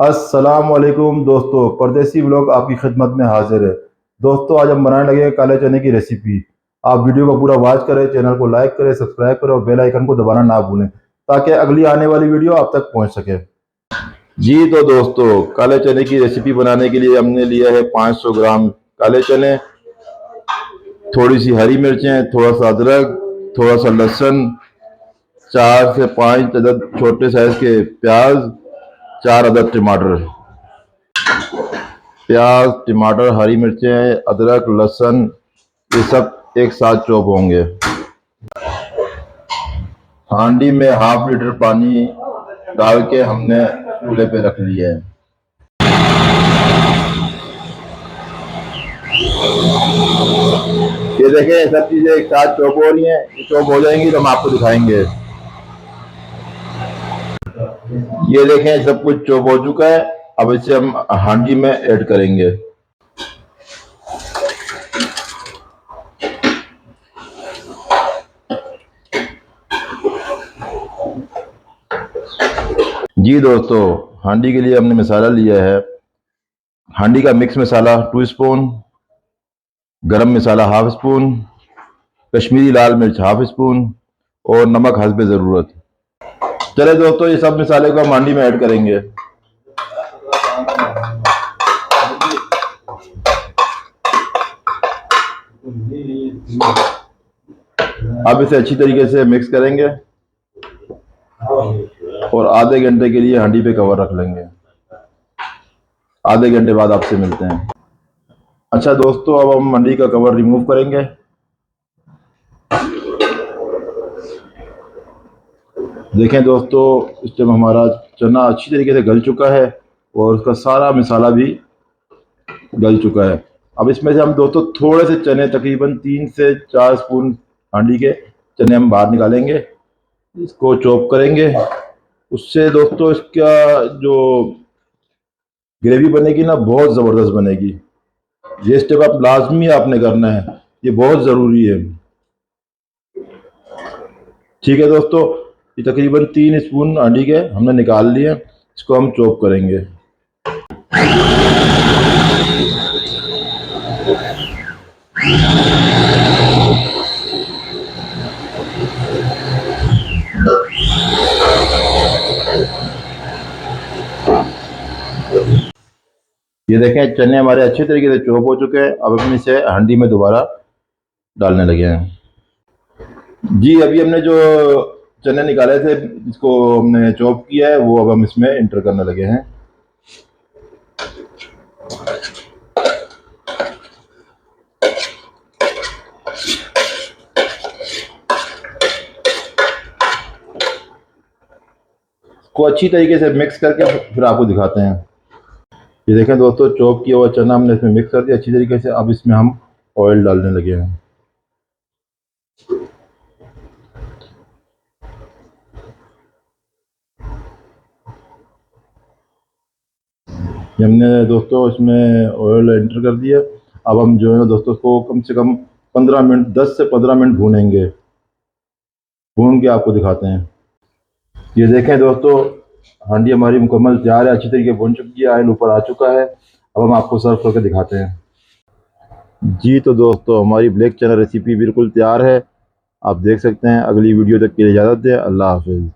अस्सलाम वालेकुम दोस्तों, परदेसी व्लॉग आपकी खिदमत में हाजिर है। दोस्तों, आज हम बनाने लगे हैं काले चने की रेसिपी। आप वीडियो को पूरा वॉच करें, चैनल को लाइक करें, सब्सक्राइब करें और बेल आइकन को दबाना ना भूलें ताकि अगली आने वाली वीडियो आप तक पहुंच सके। जी तो दोस्तों, काले चने की रेसिपी बनाने के लिए हमने लिया है 500 ग्राम काले चने, थोड़ी सी हरी मिर्चें, थोड़ा सा अदरक, थोड़ा सा लहसुन, 4 से 5 अदद छोटे साइज के प्याज, 4 अदद टमाटर। प्याज, टमाटर, हरी मिर्चें, अदरक, लहसुन, ये सब एक साथ चॉप होंगे। हांडी में 1/2 लीटर पानी डाल के हमने चूल्हे पे रख लिया है। ये देखें, सब चीजें एक साथ चॉप हो रही हैं। ये चॉप हो जाएंगी तो हम आपको दिखाएंगे। ये देखें, सब कुछ चॉप हो चुका है। अब इसे हम हांडी में ऐड करेंगे। जी दोस्तों, हांडी के लिए हमने मसाला लिया है। हांडी का मिक्स मसाला 2 स्पून, गरम मसाला 1/2 स्पून, कश्मीरी लाल मिर्च 1/2 स्पून और नमक हस्बे ज़रूरत। चले दोस्तों, ये सब मसाले को हम हांडी में ऐड करेंगे। अब इसे अच्छी तरीके से मिक्स करेंगे और आधे घंटे के लिए हांडी पे कवर रख लेंगे। आधे घंटे बाद आपसे मिलते हैं। अच्छा दोस्तों, अब हम हांडी का कवर रिमूव करेंगे। देखें दोस्तों, इस टाइम हमारा चना अच्छी तरीके से गल चुका है और उसका सारा मसाला भी गल चुका है। अब इसमें से हम दोस्तों थोड़े से चने, तकरीबन 3 से 4 स्पून हांडी के चने हम बाहर निकालेंगे, इसको चॉप करेंगे। उससे दोस्तों इसका जो ग्रेवी बनेगी ना, बहुत ज़बरदस्त बनेगी। ये स्टेप आप लाजमी आपने करना है, ये बहुत ज़रूरी है। ठीक है दोस्तों, ये तकरीबन 3 स्पून हांडी के हमने निकाल लिए। इसको हम चॉप करेंगे। ये देखें, चने हमारे अच्छे तरीके से चॉप हो चुके हैं। अब हम इसे हांडी में दोबारा डालने लगे हैं। जी, अभी हमने जो चने निकाले थे, इसको हमने चॉप किया है, वो अब हम इसमें इंटर करने लगे हैं। को अच्छी तरीके से मिक्स करके फिर आपको दिखाते हैं। ये देखें दोस्तों, चॉप किया हुआ चना हमने इसमें मिक्स कर दिया अच्छी तरीके से। अब इसमें हम ऑयल डालने लगे हैं। हमने दोस्तों इसमें ऑयल एंटर कर दिया। अब हम जो है ना दोस्तों, इसको कम से कम 15 मिनट, 10 से 15 मिनट भूनेंगे। भून के आपको दिखाते हैं। ये देखें दोस्तों, हांडी हमारी मुकम्मल तैयार है, अच्छी तरीके भून चुकी है, ऑयल ऊपर आ चुका है। अब हम आपको सर्व करके दिखाते हैं। जी तो दोस्तों, हमारी ब्लैक चना रेसिपी बिल्कुल तैयार है। आप देख सकते हैं। अगली वीडियो तक के लिए इजाज़त दें। अल्लाह हाफिज़।